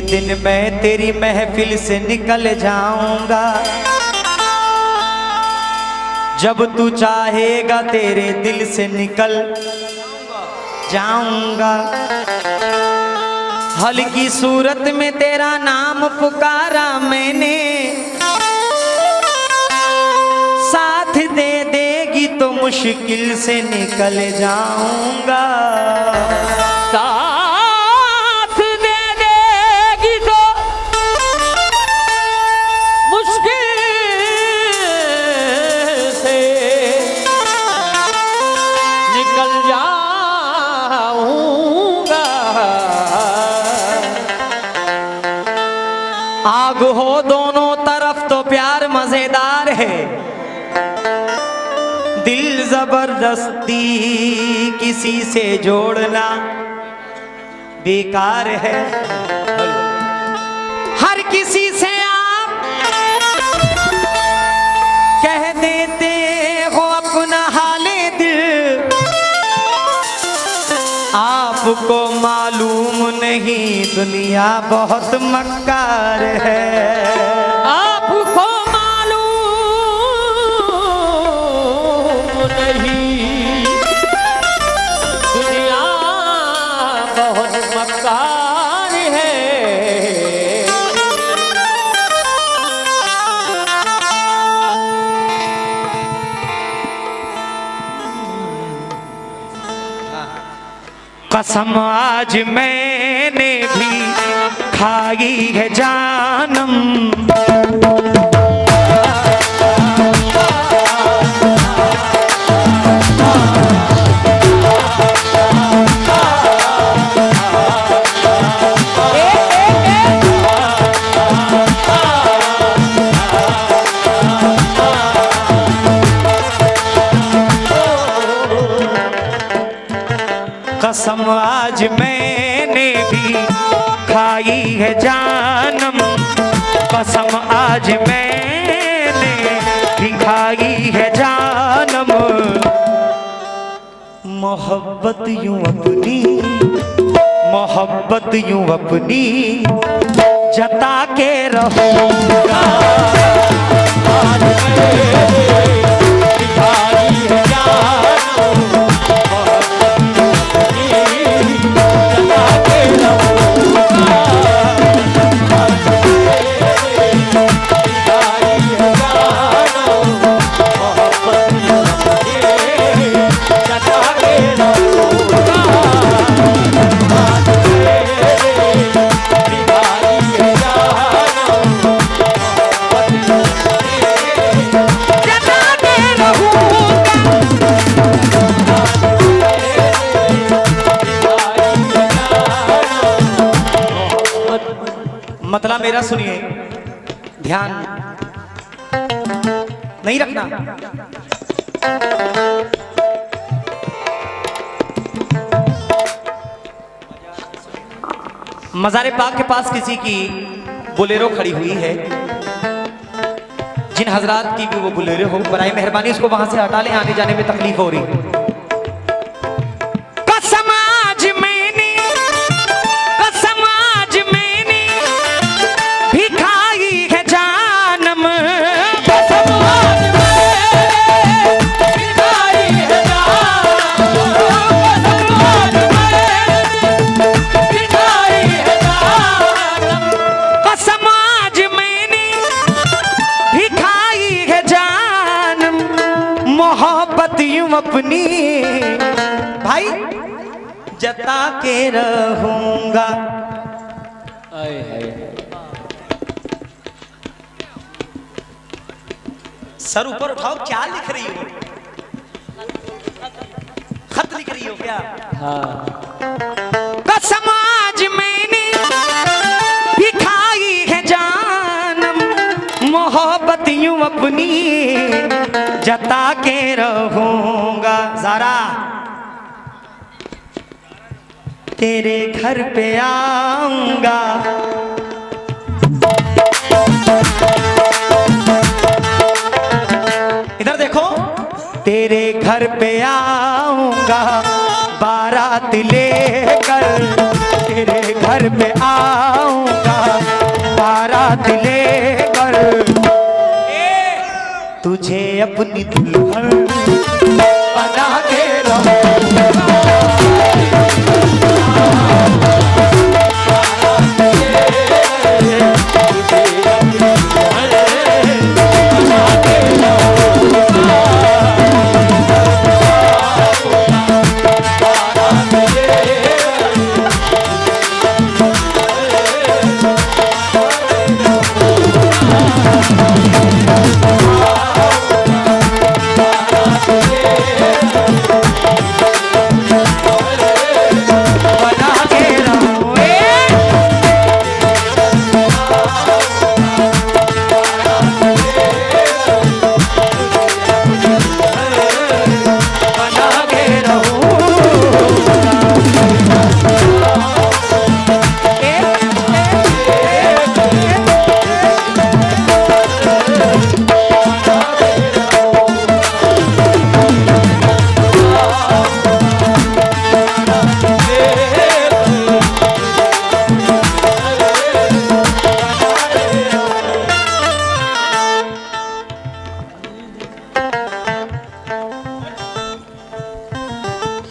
दिन मैं तेरी महफिल से निकल जाऊंगा, जब तू चाहेगा तेरे दिल से निकल जाऊंगा। हल्की सूरत में तेरा नाम पुकारा मैंने, साथ दे देगी तो मुश्किल से निकल जाऊंगा। साथ दे देगी तो मुश्किल से निकल जाऊंगा। आग हो दोनों तरफ तो प्यार मजेदार है, दिल जबरदस्ती किसी से जोड़ना बेकार है। हर किसी से आप कह देते हो अपना हाले दिल, आपको मालूम नहीं दुनिया बहुत मक्कार है। आपको मालूम नहीं दुनिया बहुत मक्कार है। कसम आज मैंने भी खाई है जानम, कसम आज मैंने भी खाई है जानम, कसम आज मैंने भी खाई है जानम। मोहब्बत यूं अपनी, मोहब्बत यूं अपनी जता के रहूंगा। आज मैंने भी खाई है जानम, मतलब मेरा सुनिए, ध्यान नहीं रखना। मज़ारे पाक के पास किसी की बोलेरो खड़ी हुई है, जिन हजरात की भी वो बोलेरो हो, बराए मेहरबानी उसको वहां से हटा लें, आने जाने में तकलीफ हो रही। मोहब्बत यूं अपनी भाई जता के रहूंगा। सर ऊपर उठाओ, क्या लिख रही हो? खत लिख रही हो क्या? हाँ। कसम आज मैंने भी खाई है जानम, मोहब्बत यूं अपनी जता के रहूंगा। ज़रा तेरे घर पे आऊंगा, इधर देखो, तेरे घर पे आऊंगा बारात लेकर, तेरे घर पे आऊंगा बारात लेकर, तुझे अपनी दुल्हन बना के रहूंगा।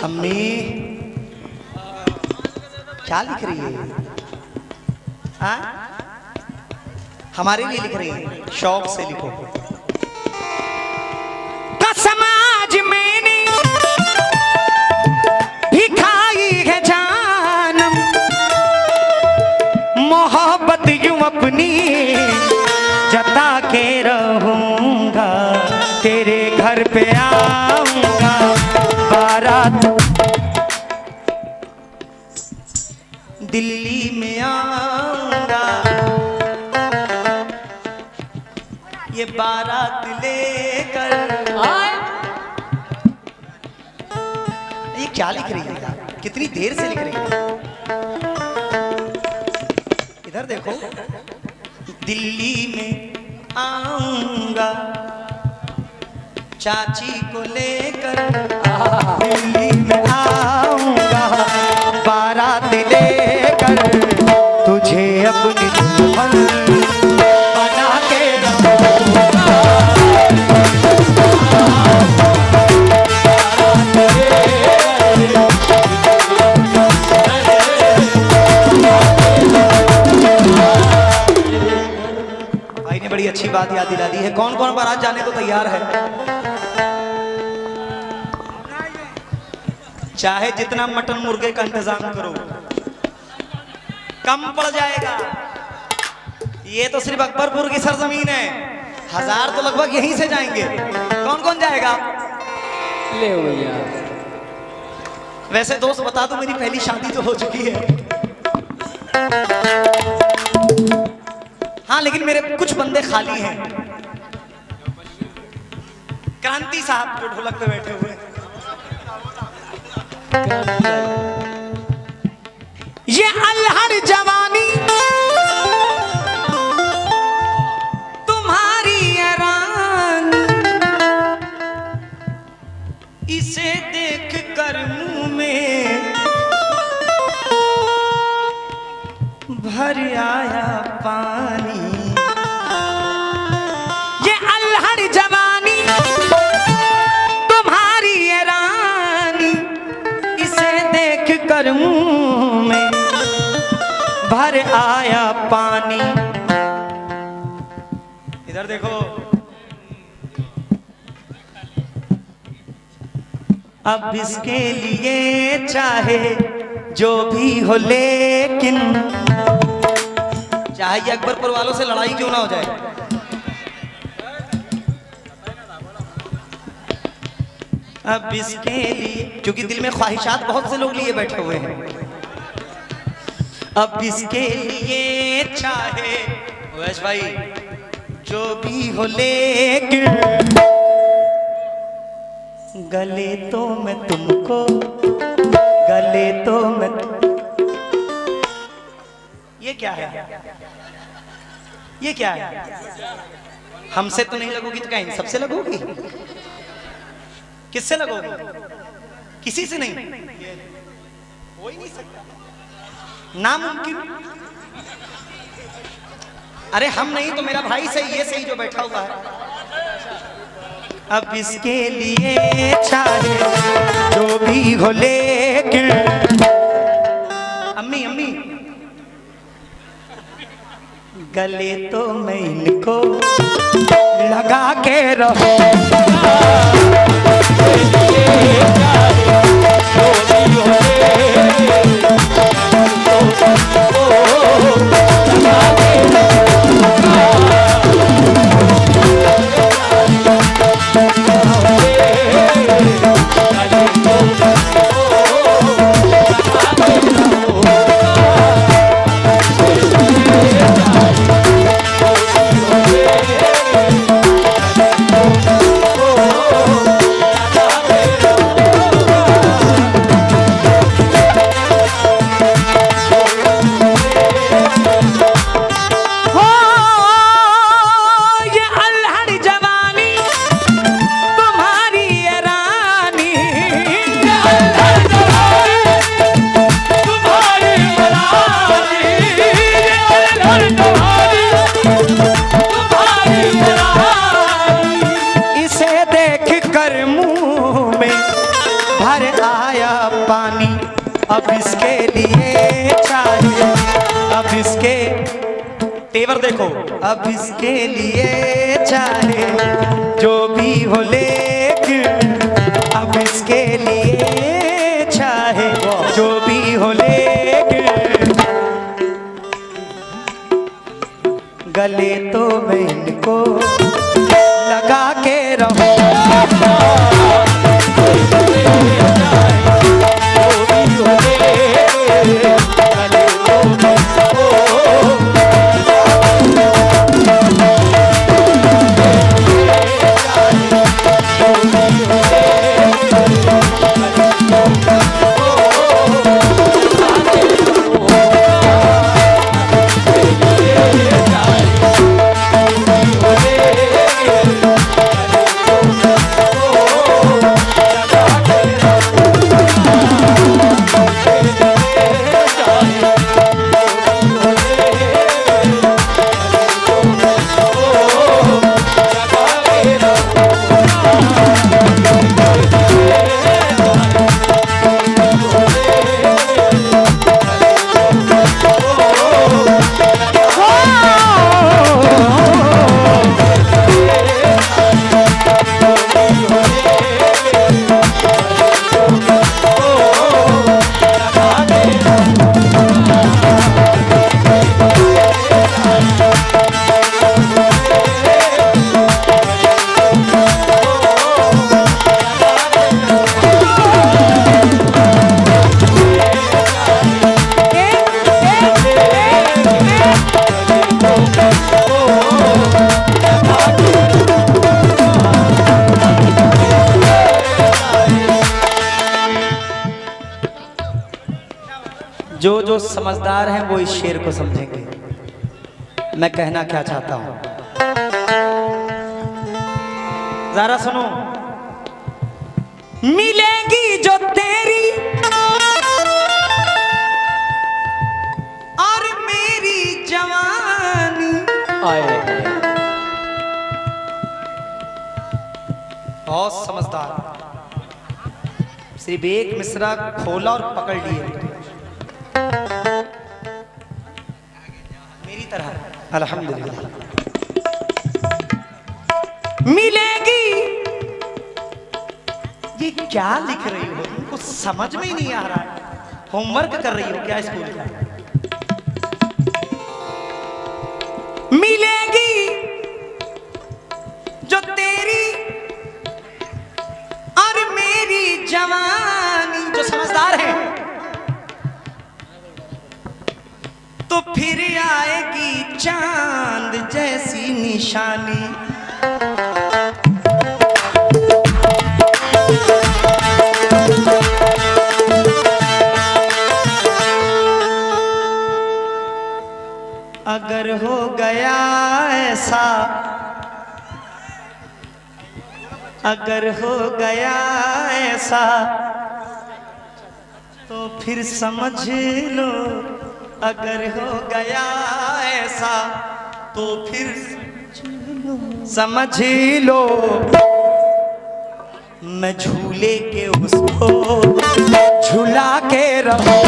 अम्मी क्या लिख रही है? हाँ? हमारे लिए लिख रही है, शौक से लिखो। समाज मैंने भी खाई है जानम, मोहब्बत यूं अपनी जता के रहूंगा, तेरे घर पे आऊंगा बारात, दिल्ली में आऊंगा, ये बारात लेकर। ये क्या लिख रही है? कितनी देर से लिख रही है? इधर देखो, दिल्ली में आऊंगा चाची को लेकर, दिल्ली में आऊंगा बारात लेकर, तुझे अपनी दुल्हन बना के रहूंगा। भाई ने बड़ी अच्छी बात याद दिला दी है। कौन कौन बारात जाने को तैयार है? चाहे जितना मटन मुर्गे का इंतजाम करो, कम पड़ जाएगा। ये तो सिर्फ अकबरपुर की सरजमीन है, 1000 तो लगभग यहीं से जाएंगे। कौन कौन जाएगा? ले भैया। वैसे दोस्त बता दो, मेरी पहली शादी तो हो चुकी है। हाँ, लेकिन मेरे कुछ बंदे खाली हैं। क्रांति साहब जो ढोलक पे बैठे हुए हैं, ये अल्हड़ जवानी तुम्हारी हैरान, इसे देख कर मुंह में भर आया पानी। ये अल्हड़ जवानी तुम्हारी हैरानी, इसे देख कर मुंह में भर आया पानी। इधर देखो, अब इसके लिए चाहे जो भी हो, लेकिन चाहे ये अकबरपुर वालों से लड़ाई क्यों ना हो जाए, अब इसके लिए, क्योंकि दिल में ख्वाहिशात बहुत से लोग लिए बैठे हुए हैं, अब इसके लिए चाहे वैश भाई जो भी हो, लेकिन गले तो मैं तुमको, गले तो मैं। ये क्या है? ये क्या है? हमसे तो नहीं लगोगी तो कहीं सबसे लगोगी? किससे लगोगी? किसी से नहीं, हो ही नहीं सकता। नामुमकिन। अरे हम नहीं तो मेरा भाई सही, ये सही जो बैठा हुआ है। अब इसके लिए चाहे जो भी हो लेकिन अम्मी अम्मी गले तो मैं इनको लगा के रहूं। अब इसके लिए चाहिए, अब इसके तेवर देखो, अब इसके लिए चाहे जो भी हो लेकिन, अब इसके लिए चाहे जो भी हो लेकिन, गले तो मैं इनको लगा के रहूं। जो जो समझदार हैं वो इस शेर को समझेंगे। मैं कहना क्या चाहता हूं, जरा सुनो। मिलेगी जो तेरी और मेरी जवानी, आए बहुत समझदार, सिर्फ एक मिसरा खोला और पकड़ लिए मेरी तरह। अल्हम्दुलिल्लाह। मिलेगी, ये क्या लिख रही हो, तुमको समझ में ही नहीं आ रहा है। होमवर्क कर रही हो क्या स्कूल का? मिलेगी जो तेरी और मेरी जवानी, जो समझदार है, तो फिर आएगी चांद जैसी निशानी। अगर हो गया ऐसा, अगर हो गया ऐसा, तो फिर समझ लो अगर हो गया ऐसा तो फिर समझ लो मैं झूले के उसको झूला के रहूं।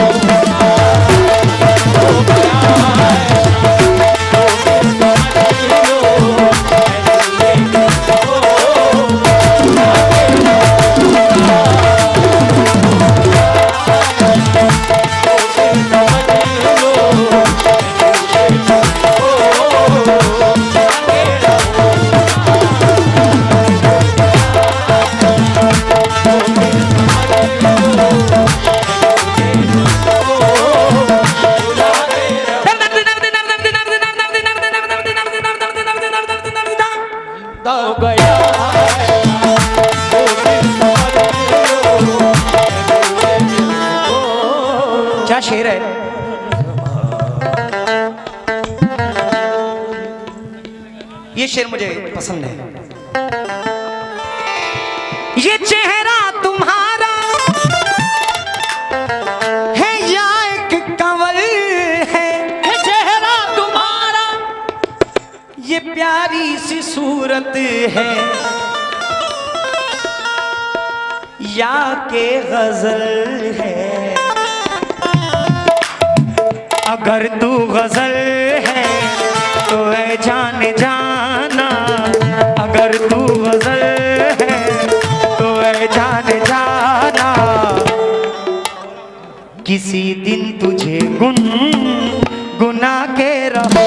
क्या शेर है? ये शेर मुझे पसंद है। ये चेहरा तुम्हारा है या एक कंवल है? ये चेहरा तुम्हारा, ये प्यारी सी सूरत है या के गजल है? अगर तू गजल है तो है जान जाना, अगर तू गजल है तो है जान जाना, किसी दिन तुझे गुना के रहो।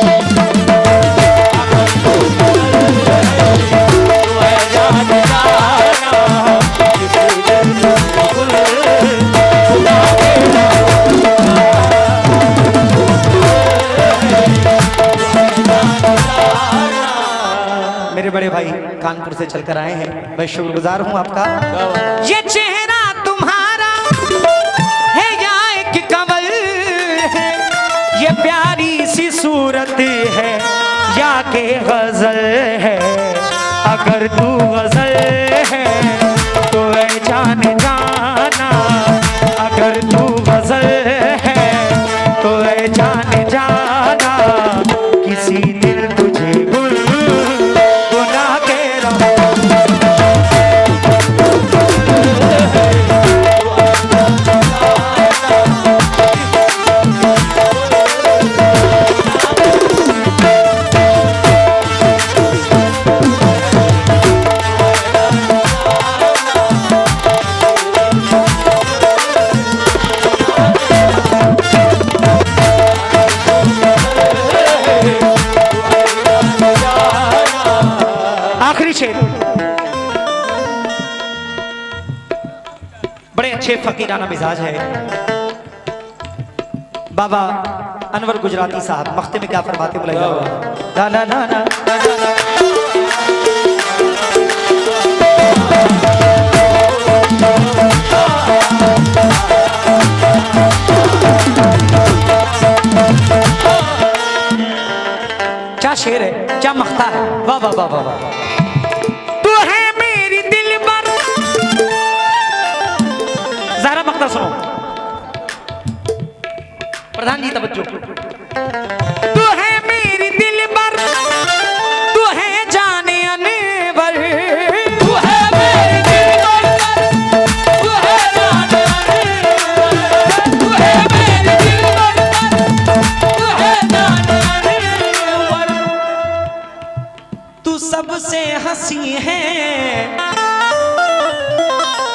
मेरे बड़े भाई कानपुर से चलकर आए हैं, मैं शुक्रगुजार हूं आपका। ये चेहरा तुम्हारा है या एक कंवल है, ये प्यारी सी सूरत है या के गजल है? अगर तू गजल है तो है जान जाना, अगर तू गजल है तो है जान जाना, किसी दिन तुझे गुना के रहो। आखिरी शेर, बड़े अच्छे फकीराना मिजाज है। बाबा अनवर गुजराती साहब मख्ते में क्या फरमाते बोला ना ना ना ना ना। क्या शेर है, क्या मख्ता है, वाह वाह वाह वाह वाह। तू है मेरी दिल पर, जरा मख्ता सुनो प्रधान जी, तवज्जो। तू है मेरी दिल पर, तू है जाने अनवर, तू है मेरी दिल पर, तू है जाने अनवर, तू है मेरी दिल पर, तू है जाने अनवर, तू सबसे हंसी है,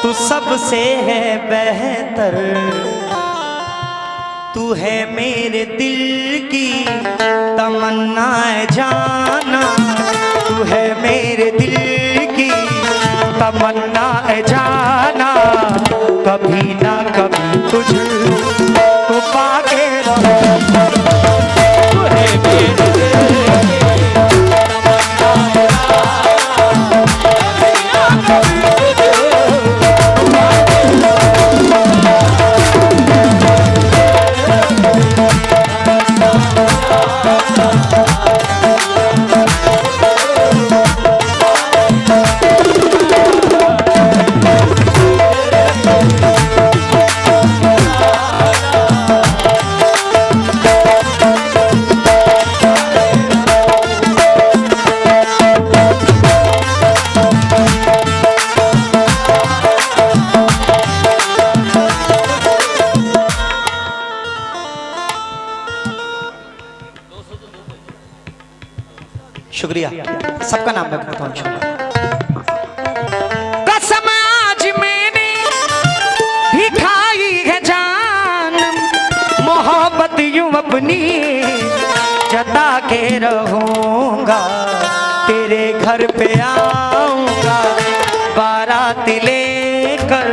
तू सबसे है बेहतर, तू है मेरे दिल की तमन्ना जाना, तू है मेरे दिल की तमन्ना जाना, कभी ना कभी तुझको पाके रहूं। तू है मेरे दिल की शुक्रिया, सबका नाम मैं बताऊं। कसम आज मैंने भी खाई है जान, मोहब्बत यूं अपनी जता के रहूंगा, तेरे घर पे आऊंगा बारात लेकर,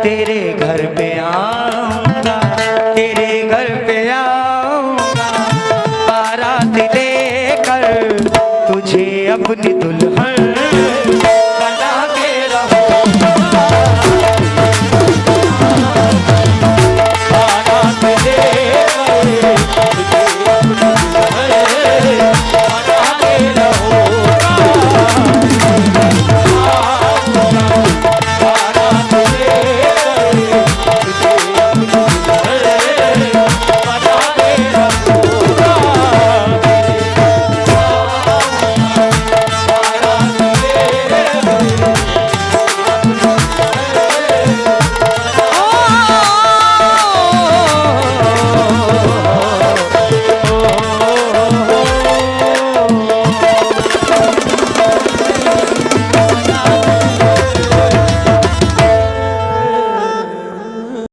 तेरे घर